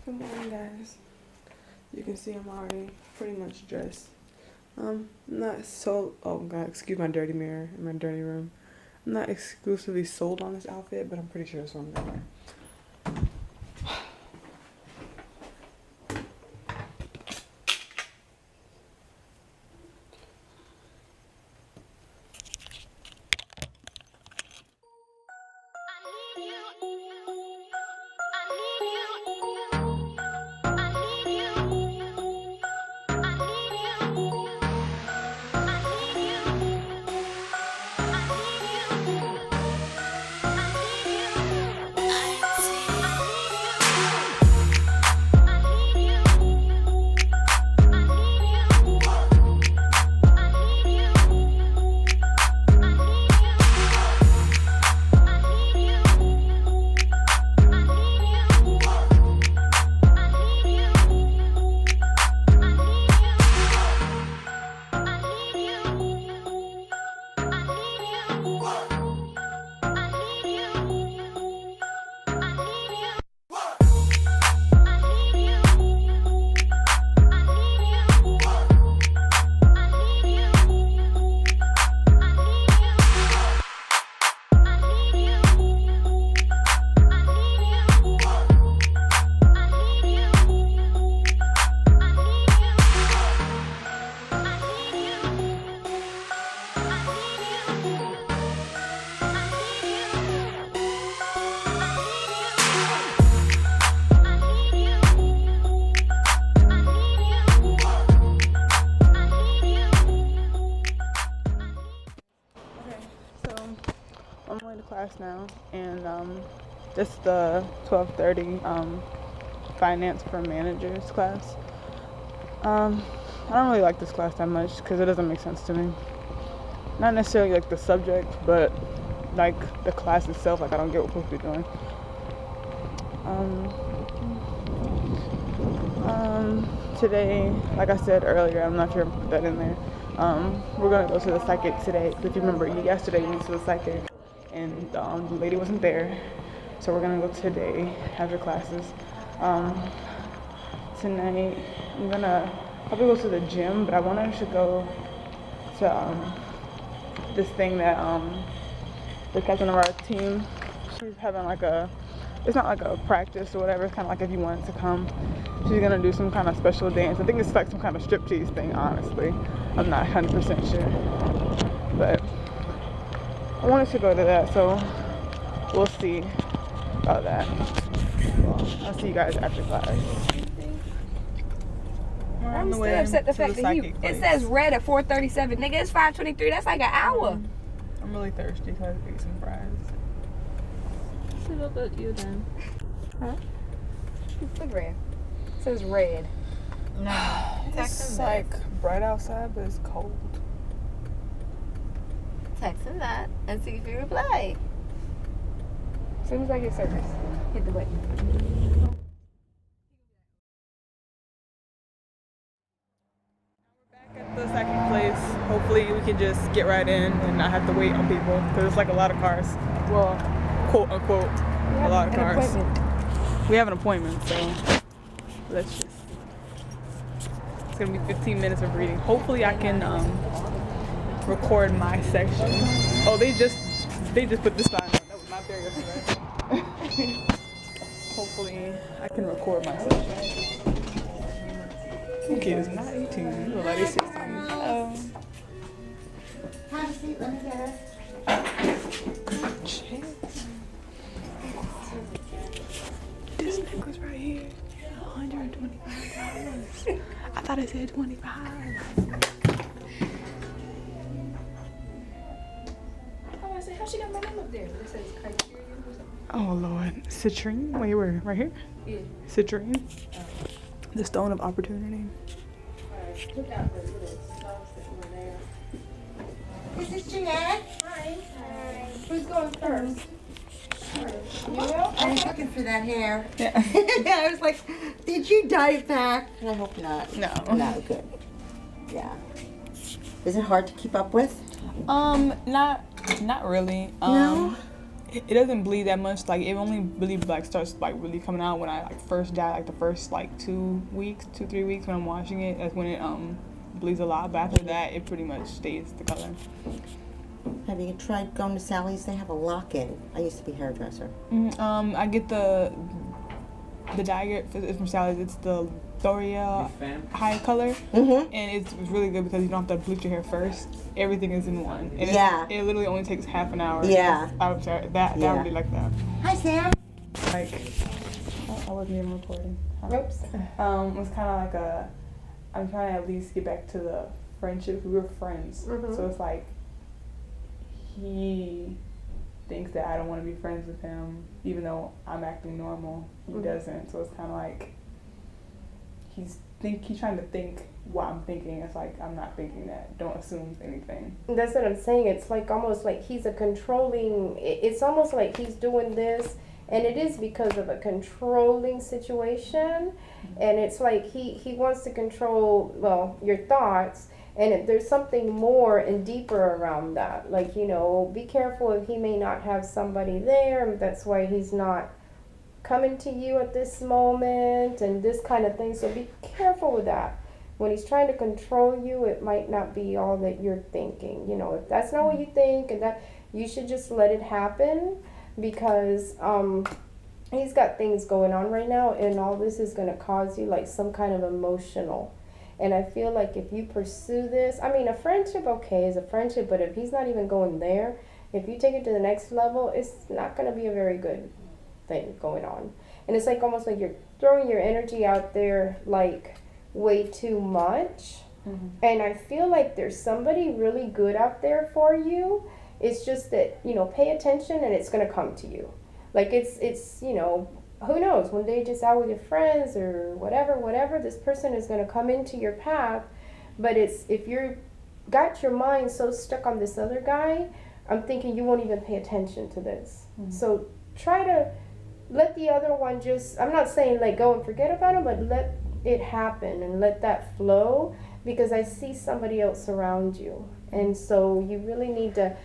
Good morning, guys. You can see I'm already pretty much dressed. Not so, oh god, excuse my dirty mirror in my dirty room. I'm not exclusively sold on this outfit, but I'm pretty sure it's what I'm gonna wear. I'm going to class now, and this is the 12:30 finance for managers class. I don't really like this class that much because it doesn't make sense to me. Not necessarily like the subject, but like the class itself. Like I don't get what we're supposed to be doing. Today, like I said earlier, I'm not sure if I put that in there. We're gonna go to the psychic today. If you remember, yesterday we went to the psychic, and the lady wasn't there, so we're gonna go today after classes. Tonight I'm gonna probably go to the gym, but I wanted to go to this thing that the captain of our team, she's having like it's not like a practice or whatever, it's kind of like if you wanted to come, she's gonna do some kind of special dance. I think it's like some kind of striptease thing, honestly. I'm not 100% sure, but I wanted to go to that, so we'll see about that. Well, I'll see you guys after class. I'm still upset the fact that it says red at 4:37. Nigga, it's 5:23. That's like an hour. I'm really thirsty, so I have to eat some fries. So what about you then? Huh? Look red. It says red. No. It's like bright outside, but it's cold. Text him that and see if he reply. As soon as I get service, hit the button. At the second place, hopefully we can just get right in and not have to wait on people, because there's like a lot of cars. Well, quote unquote, a lot of cars. We have an appointment, so let's just. It's gonna be 15 minutes of reading. Hopefully I can record my section. Oh, they just put this sign on. That was not there yesterday. Hopefully I can record my section. Okay, it's not 18. You're like 16. Have a seat, let me get it. This necklace right here, $125. I thought it said 25. Oh, I said, how she got my name up there? It says criteria or something. Oh Lord, citrine. Wait, where? Right here? Yeah. Citrine. The stone of opportunity. Look out for the little dogs that were there. Is this Jeanette? Hi. Who's going first? You will? I was looking for that hair. Yeah. I was like, did you dye it back? I hope not. No. No, good. Yeah. Is it hard to keep up with? Not really. No? it doesn't bleed that much. Like it only really like starts like really coming out when I like first dye, like the first like 2-3 weeks when I'm washing it. That's when it bleeds a lot. But after that, it pretty much stays the color. Have you tried going to Sally's? They have a lock-in. I used to be a hairdresser. I get the dye it's from Sally's. It's the Thoria high color, and it's really good because you don't have to bleach your hair first. Everything is in one. And it literally only takes half an hour. Yeah. I really like that. Hi, Sam. Like, I wasn't even recording. Oops. It was kind of like I'm trying to at least get back to the friendship. We were friends, so it's like he thinks that I don't want to be friends with him, even though I'm acting normal. He doesn't. So it's kind of like he's trying to think what I'm thinking. It's like I'm not thinking that. Don't assume anything. That's what I'm saying. It's like almost like he's a controlling. It's almost like he's doing this, and it is because of a controlling situation, and it's like he wants to control your thoughts. And if there's something more and deeper around that, like, be careful if he may not have somebody there, and that's why he's not coming to you at this moment and this kind of thing. So be careful with that. When he's trying to control you, it might not be all that you're thinking. If that's not what you think, and that you should just let it happen, because he's got things going on right now, and all this is going to cause you like some kind of emotional. And I feel like if you pursue this, I mean, a friendship, okay, is a friendship, but if he's not even going there, if you take it to the next level, it's not going to be a very good thing going on. And it's like almost like you're throwing your energy out there like way too much. And I feel like there's somebody really good out there for you. It's just that, pay attention and it's going to come to you. Like it's who knows, one day just out with your friends or whatever, this person is going to come into your path. But it's, if you're got your mind so stuck on this other guy, I'm thinking you won't even pay attention to this. So try to let the other one just, I'm not saying like go and forget about him, but let it happen and let that flow, because I see somebody else around you. And so you really need to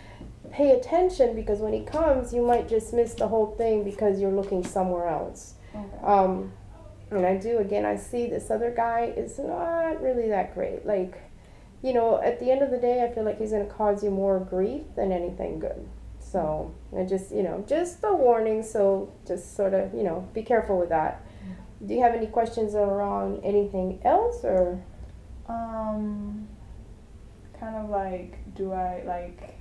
pay attention, because when he comes, you might just miss the whole thing because you're looking somewhere else. And I see this other guy is not really that great. Like, at the end of the day, I feel like he's going to cause you more grief than anything good. So, I just, just a warning. So just sort of, be careful with that. Do you have any questions around anything else, or? Kind of like, do I like,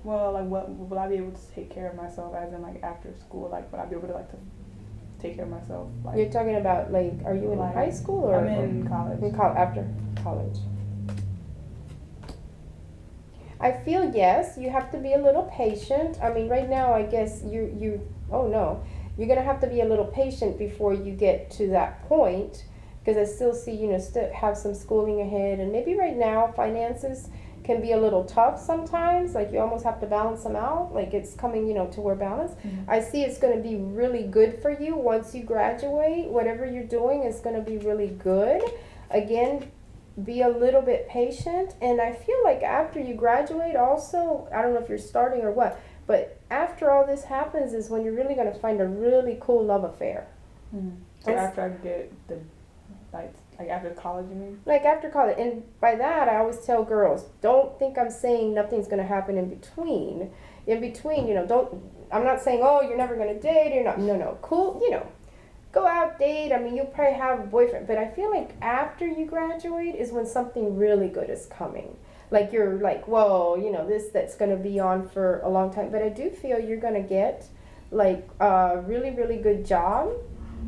well, like, what will I be able to take care of myself, as in like after school? Like, would I be able to like to take care of myself? Like, you're talking about like, are you in high school or? I'm in college. After college. I feel yes, you have to be a little patient. I mean, right now, I guess you're gonna have to be a little patient before you get to that point, because I still see, still have some schooling ahead, and maybe right now finances can be a little tough sometimes. Like you almost have to balance them out. Like it's coming, to where balance. I see it's going to be really good for you once you graduate. Whatever you're doing is going to be really good. Again, be a little bit patient. And I feel like after you graduate also, I don't know if you're starting or what, but after all this happens is when you're really going to find a really cool love affair. So after I get the like after college, you mean? Like after college. And by that, I always tell girls, don't think I'm saying nothing's going to happen in between. In between, I'm not saying, oh, you're never going to date. You're not. No. Cool, go out, date. I mean, you'll probably have a boyfriend. But I feel like after you graduate is when something really good is coming. Like you're like, whoa, that's going to be on for a long time. But I do feel you're going to get like a really, really good job.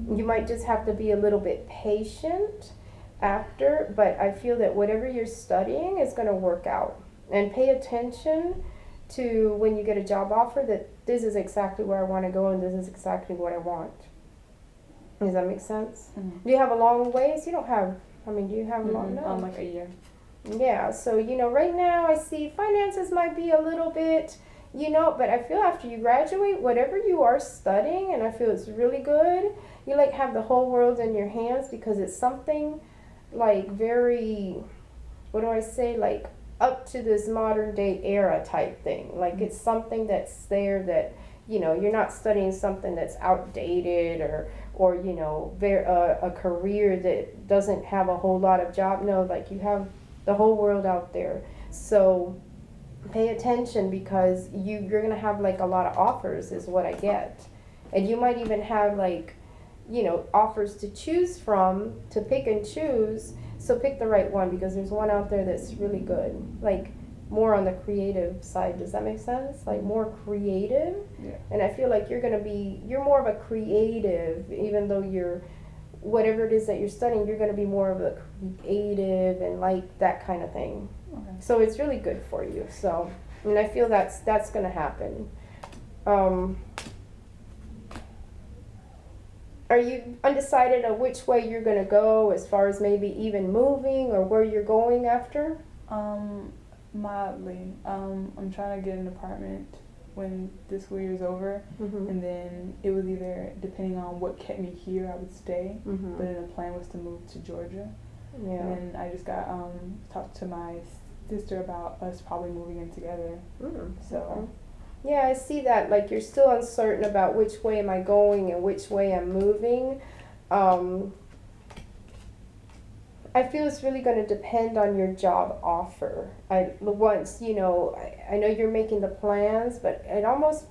You might just have to be a little bit patient after, but I feel that whatever you're studying is going to work out. And pay attention to when you get a job offer that this is exactly where I want to go and this is exactly what I want. Does that make sense? Do you have a long ways? You don't have, do you have a long? No. Like a year. Yeah, so right now I see finances might be a little bit, but I feel after you graduate, whatever you are studying, and I feel it's really good, you like have the whole world in your hands, because it's something like very, what do I say, like up to this modern day era type thing. Like it's something that's there that you're not studying something that's outdated or a career that doesn't have a whole lot of job. No, like you have the whole world out there. So pay attention, because you're gonna have like a lot of offers is what I get. And you might even have like, offers to choose from, to pick and choose. So pick the right one, because there's one out there that's really good. Like more on the creative side. Does that make sense? Like more creative. Yeah. And I feel like you're more of a creative, even though whatever it is that you're studying, you're gonna be more of a creative and like that kind of thing. Okay. So it's really good for you. So, and I feel that's gonna happen. Are you undecided on which way you're gonna go, as far as maybe even moving or where you're going after? Mildly. I'm trying to get an apartment when this school year is over, and then it was either, depending on what kept me here, I would stay. But then the plan was to move to Georgia. Yeah. And then I just got talked to my sister about us probably moving in together. So. Okay. Yeah, I see that. Like you're still uncertain about which way am I going and which way I'm moving. I feel it's really going to depend on your job offer. I know you're making the plans, but I'd almost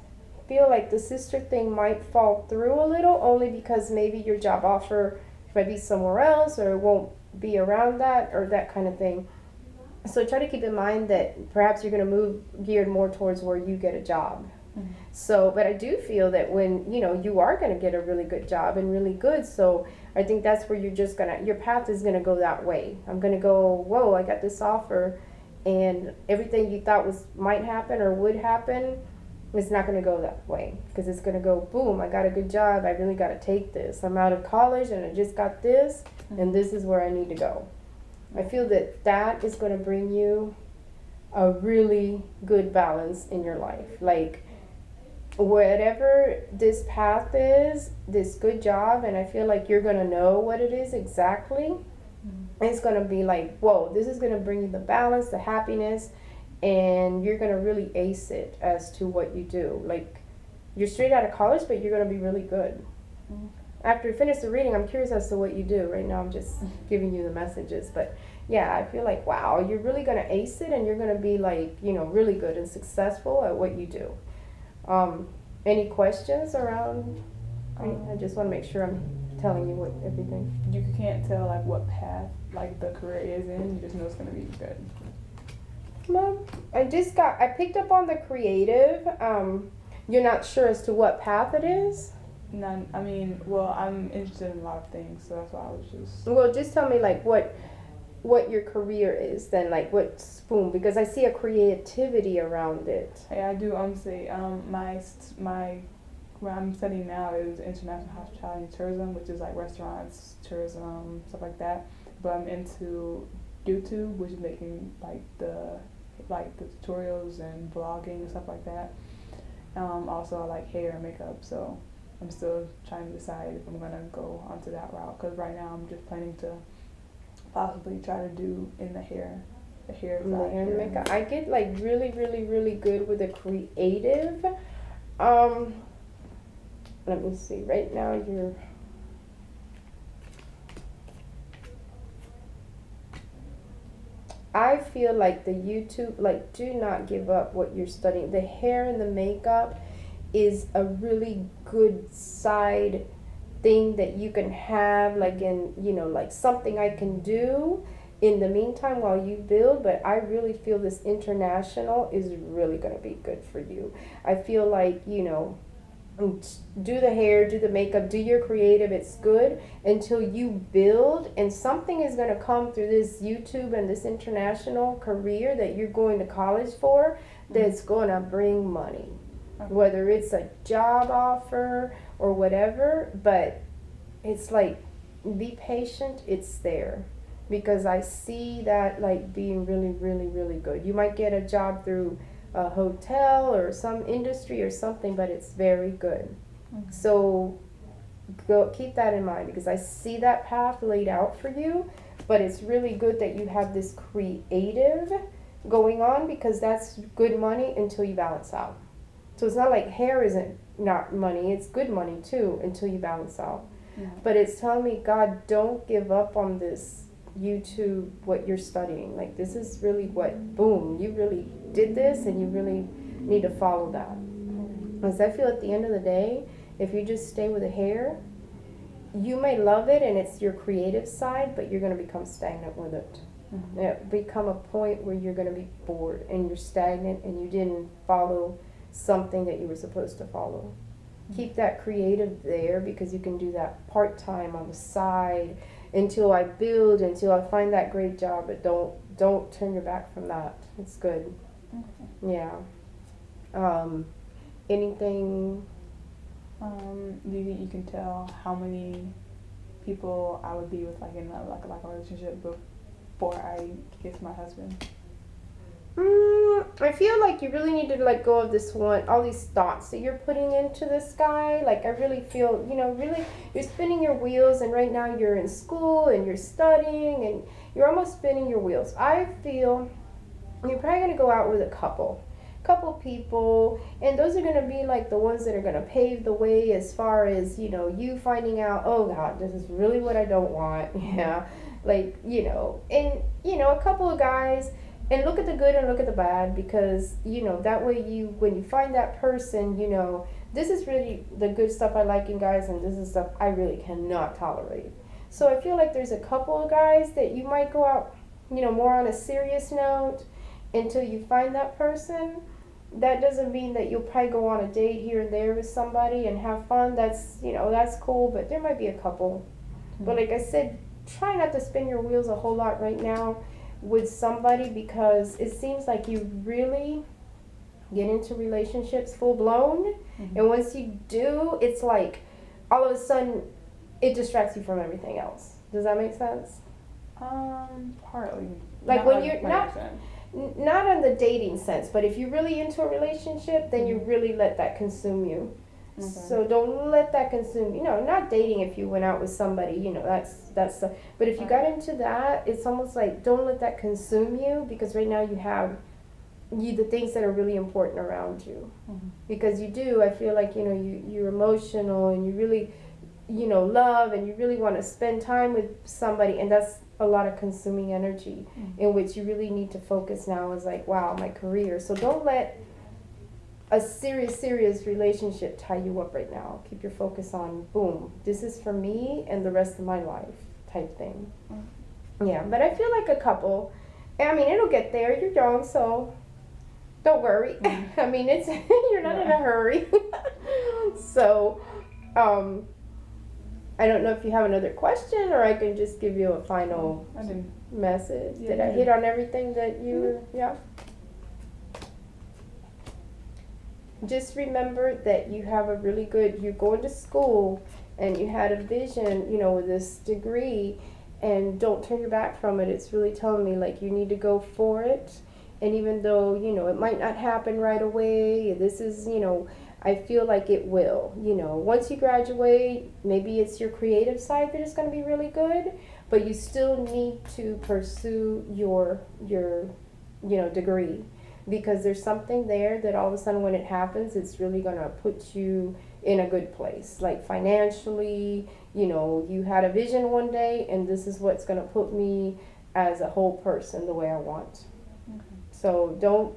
feel like the sister thing might fall through a little, only because maybe your job offer might be somewhere else, or it won't be around that, or that kind of thing. So try to keep in mind that perhaps you're going to move geared more towards where you get a job. So, but I do feel that when, you are going to get a really good job and really good. So I think that's where your path is going to go that way. I'm going to go, whoa, I got this offer, and everything you thought might happen or would happen, it's not going to go that way, because it's going to go, boom, I got a good job. I really got to take this. I'm out of college and I just got this, and this is where I need to go. I feel that is going to bring you a really good balance in your life. Like, whatever this path is, this good job, and I feel like you're going to know what it is exactly. It's going to be like, whoa, this is going to bring you the balance, the happiness, and you're going to really ace it as to what you do. Like, you're straight out of college, but you're going to be really good. After you finish the reading, I'm curious as to what you do. Right now, I'm just giving you the messages. But yeah, I feel like, wow, you're really going to ace it, and you're going to be like, really good and successful at what you do. Any questions around? I just want to make sure I'm telling you everything. You can't tell like what path like the career is in. You just know it's going to be good. Well, I picked up on the creative. You're not sure as to what path it is? None. I mean, well, I'm interested in a lot of things, so that's why I was just. Well, just tell me like what your career is then, like what spoon, because I see a creativity around it. Yeah, I do honestly. My where I'm studying now is international hospitality and tourism, which is like restaurants, tourism, stuff like that. But I'm into YouTube, which is making like the tutorials and vlogging and stuff like that. Also, I like hair and makeup, so I'm still trying to decide if I'm gonna go onto that route. Because right now I'm just planning to possibly try to do in the hair side. And makeup. I get like really, really, really good with the creative. Let me see. Right now I feel like the YouTube, like, do not give up what you're studying. The hair and the makeup is a really good side thing that you can have, like, in, like something I can do in the meantime while you build. But I really feel this international is really going to be good for you. I feel like, do the hair, do the makeup, do your creative. It's good until you build, and something is going to come through this YouTube and this international career that you're going to college for that's going to bring money. Okay. Whether it's a job offer or whatever, but it's like, be patient, it's there. Because I see that like being really, really, really good. You might get a job through a hotel or some industry or something, but it's very good. Okay. So keep that in mind, because I see that path laid out for you, but it's really good that you have this creative going on, because that's good money until you balance out. So it's not like hair isn't not money, it's good money too until you balance out. Yeah. But it's telling me, God, don't give up on this YouTube, what you're studying. Like, this is really what, boom, you really did this and you really need to follow that. Because I feel at the end of the day, if you just stay with the hair, you may love it and it's your creative side, but you're going to become stagnant with it. Mm-hmm. It become a point where you're going to be bored and you're stagnant and you didn't follow something that you were supposed to follow. Keep that creative there, because you can do that part-time on the side until I build, until I find that great job, but don't turn your back from that. It's good. Okay. Yeah. Anything? Do you think you can tell how many people I would be with, like in a relationship before I get to my husband? I feel like you really need to let go of this one, all these thoughts that you're putting into this guy. Like, I really feel, really, you're spinning your wheels, and right now you're in school and you're studying and you're almost spinning your wheels. I feel you're probably going to go out with a couple people, and those are going to be like the ones that are going to pave the way as far as, you finding out, oh God, this is really what I don't want. Yeah. Like, and, a couple of guys. And look at the good and look at the bad, because, that way when you find that person, this is really the good stuff I like in guys, and this is stuff I really cannot tolerate. So I feel like there's a couple of guys that you might go out, more on a serious note until you find that person. That doesn't mean that you'll probably go on a date here and there with somebody and have fun. That's, that's cool, but there might be a couple. Mm-hmm. But like I said, try not to spin your wheels a whole lot right now with somebody, because it seems like you really get into relationships full blown. Mm-hmm. And once you do, it's like all of a sudden it distracts you from everything else. Does that make sense? Partly. Like, when you're not on the dating sense, but if you're really into a relationship, then you really let that consume you. Okay. So don't let that consume, not dating if you went out with somebody, that's but if you got into that, it's almost like, don't let that consume you, because right now you have the things that are really important around you. Mm-hmm. Because you do, I feel like, you're emotional and you really, love, and you really want to spend time with somebody, and that's a lot of consuming energy. Mm-hmm. In which you really need to focus now is like, wow, my career. So don't let a serious relationship tie you up right now. Keep your focus on, boom, this is for me and the rest of my life type thing. Mm-hmm. Yeah, but I feel like a couple, I mean, it'll get there. You're young, so don't worry. Mm-hmm. I mean, it's you're not in a hurry. So, I don't know if you have another question, or I can just give you a final message. Yeah, did I hit on everything that you, yeah? Just remember that you have a really good, you're going to school and you had a vision, with this degree, and don't turn your back from it. It's really telling me, like, you need to go for it. And even though, it might not happen right away, this is, I feel like it will. Once you graduate, maybe it's your creative side that is going to be really good, but you still need to pursue your degree. Because there's something there that all of a sudden when it happens, it's really going to put you in a good place. Like financially, you had a vision one day, and this is what's going to put me as a whole person the way I want. Okay. So don't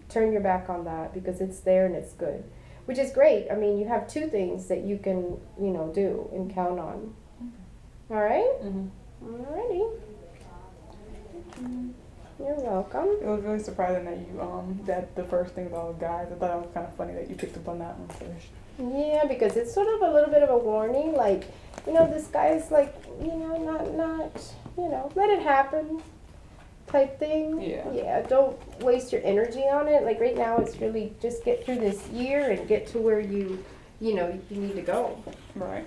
turn your back on that, because it's there and it's good. Which is great. I mean, you have two things that you can, do and count on. Okay. All right? Mm-hmm. All righty. Mm-hmm. You're welcome. It was really surprising that you that the first thing was all guys. I thought it was kind of funny that you picked up on that one first. Yeah, because it's sort of a little bit of a warning, like, this guy's like, not, let it happen type thing. Yeah. Yeah, don't waste your energy on it. Like right now, it's really just get through this year and get to where you need to go. Right.